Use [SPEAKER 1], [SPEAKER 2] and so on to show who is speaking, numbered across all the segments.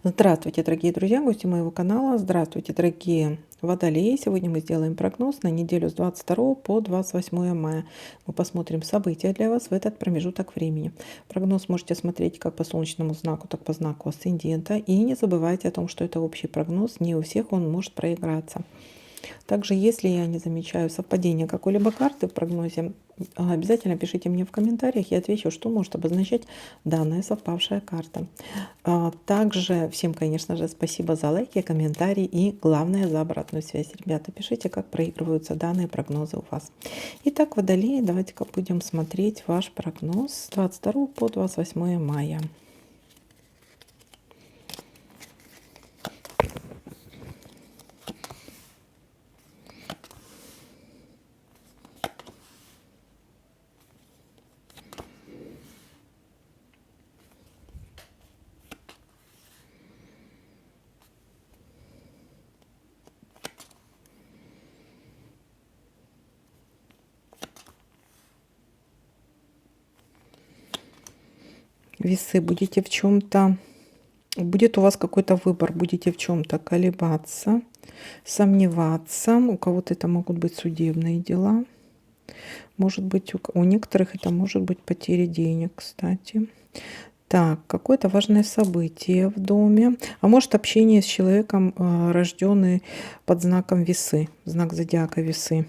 [SPEAKER 1] Здравствуйте, дорогие друзья, гости моего канала. Здравствуйте, дорогие водолеи. Сегодня мы сделаем прогноз на неделю с 22 по 28 мая. Мы посмотрим события для вас в этот промежуток времени. Прогноз можете смотреть как по солнечному знаку, так и по знаку асцендента. И не забывайте о том, что это общий прогноз. Не у всех он может проиграться. Также, если я не замечаю совпадения какой-либо карты в прогнозе, обязательно пишите мне в комментариях, я отвечу, что может обозначать данная совпавшая карта. Также всем, конечно же, спасибо за лайки, комментарии и, главное, за обратную связь. Ребята, пишите, как проигрываются данные прогнозы у вас. Итак, водолеи, давайте-ка будем смотреть ваш прогноз с 22 по 28 мая. Весы, будете в чем-то, будет у вас какой-то выбор, будете в чем-то колебаться, сомневаться. У кого-то это могут быть судебные дела. Может быть, у некоторых это может быть потеря денег, кстати. Так, какое-то важное событие в доме. А может, общение с человеком, рожденный под знаком Весы, знак зодиака Весы.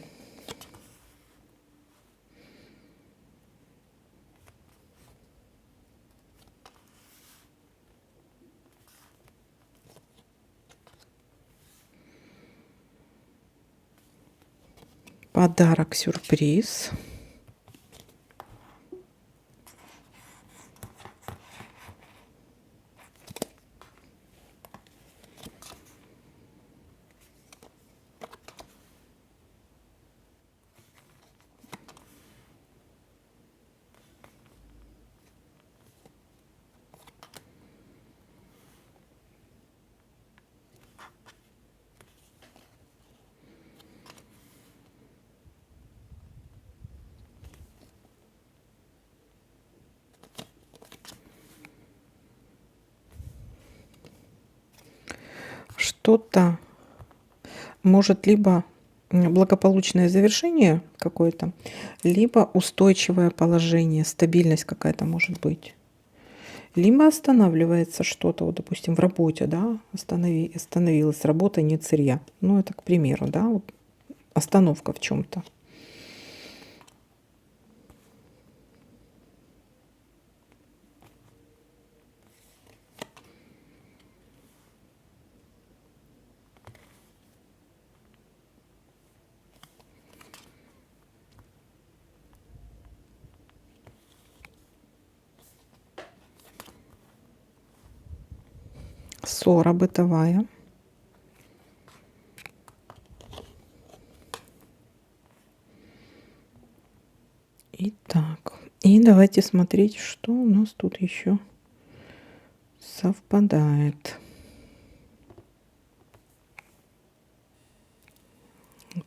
[SPEAKER 1] Подарок, сюрприз. Что-то может либо благополучное завершение какое-то, либо устойчивое положение, стабильность какая-то может быть. Либо останавливается что-то, вот, допустим, в работе, да, остановилась работа, нет сырья. Ну, это к примеру, да, вот остановка в чем-то. Ссора бытовая. Итак, и давайте смотреть, что у нас тут еще совпадает.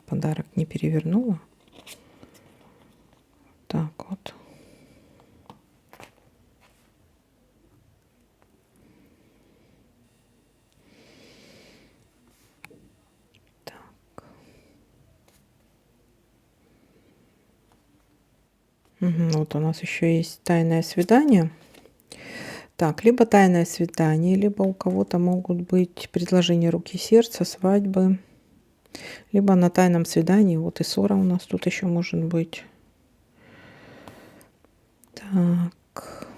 [SPEAKER 1] Подарок не перевернула. Так вот. Вот у нас еще есть тайное свидание. Так, либо тайное свидание, либо у кого-то могут быть предложения руки и сердца, свадьбы. Либо на тайном свидании, вот и ссора у нас тут еще может быть. Так.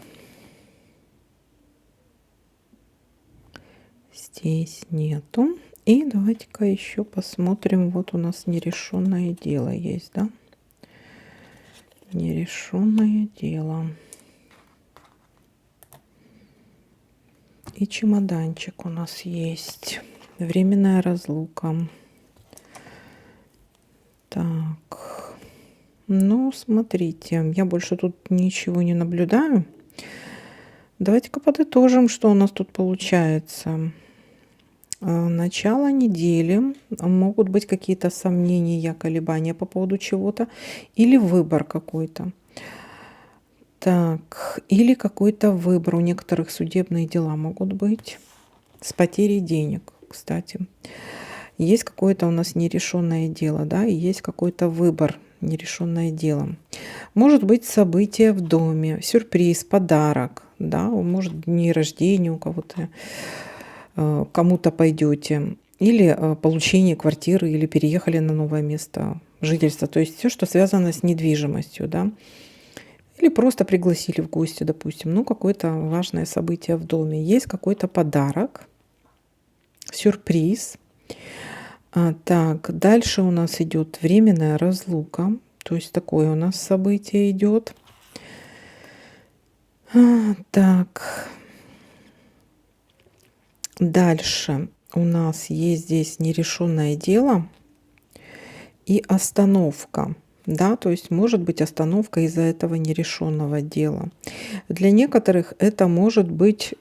[SPEAKER 1] Здесь нету. И давайте-ка еще посмотрим. Вот у нас нерешенное дело есть, да? Нерешенное дело. И чемоданчик у нас есть. Временная разлука. Так. Ну, смотрите, я больше тут ничего не наблюдаю. Давайте-ка подытожим, что у нас тут получается. Начало недели, могут быть какие-то сомнения, колебания по поводу чего-то или выбор какой-то. Так, или какой-то выбор. У некоторых судебные дела могут быть. с потерей денег, кстати. Есть какое-то у нас нерешенное дело, да, и есть какой-то выбор, нерешенное дело. Может быть событие в доме, сюрприз, подарок, да, может дни рождения у кого-то, кому-то пойдете, или получение квартиры, или переехали на новое место жительства. То есть все, что связано с недвижимостью, да. Или просто пригласили в гости, допустим, ну, какое-то важное событие в доме. Есть какой-то подарок, сюрприз. Так, дальше у нас идет временная разлука. То есть такое у нас событие идет. Так, дальше у нас есть здесь нерешенное дело и остановка. Да, то есть может быть остановка из-за этого нерешенного дела. Для некоторых это может быть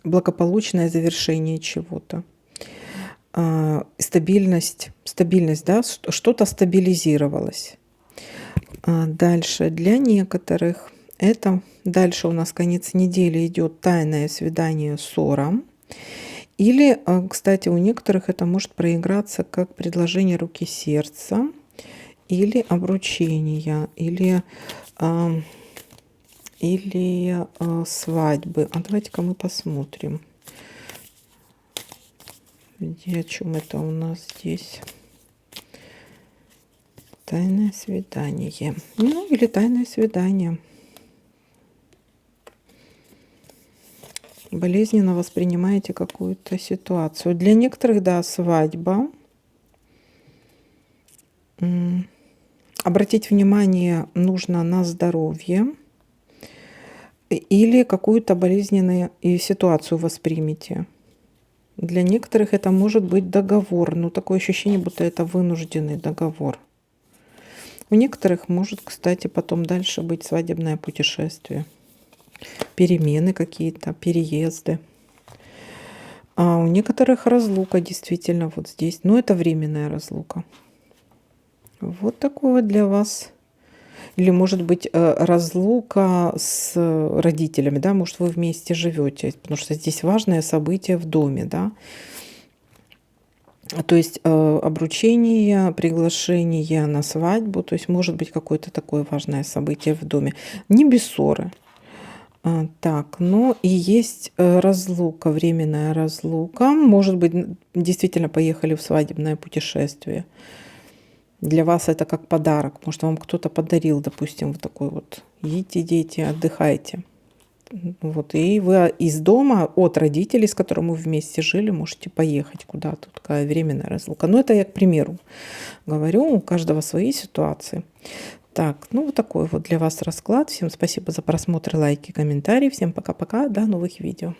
[SPEAKER 1] благополучное завершение чего-то. Стабильность, да, что-то стабилизировалось. Дальше для некоторых это дальше у нас конец недели идет тайное свидание, ссора. Или, кстати, у некоторых это может проиграться как предложение руки сердца, или обручение, или свадьбы. А давайте-ка мы посмотрим, где, о чем это у нас здесь. Тайное свидание. Ну, или тайное свидание. Болезненно воспринимаете какую-то ситуацию. Для некоторых, да, свадьба. Обратить внимание нужно на здоровье. Или какую-то болезненную ситуацию воспримите. Для некоторых это может быть договор. Но такое ощущение, будто это вынужденный договор. У некоторых может, кстати, потом дальше быть свадебное путешествие. Перемены какие-то, переезды. А у некоторых разлука действительно вот здесь. Но это временная разлука. Вот такое для вас. Или может быть разлука с родителями, да, может вы вместе живете, потому что здесь важное событие в доме, да. То есть обручение, приглашение на свадьбу, то есть может быть какое-то такое важное событие в доме. Не без ссоры. Так, но и есть разлука, временная разлука. Может быть, действительно поехали в свадебное путешествие. Для вас это как подарок. Может, вам кто-то подарил, допустим, вот такой вот. Едите, дети, отдыхайте. Вот, и вы из дома, от родителей, с которыми вы вместе жили, можете поехать куда-то. Такая временная разлука. Но это я, к примеру, говорю, у каждого свои ситуации. Так, ну вот такой вот для вас расклад. Всем спасибо за просмотр, лайки, комментарии. Всем пока-пока, до новых видео.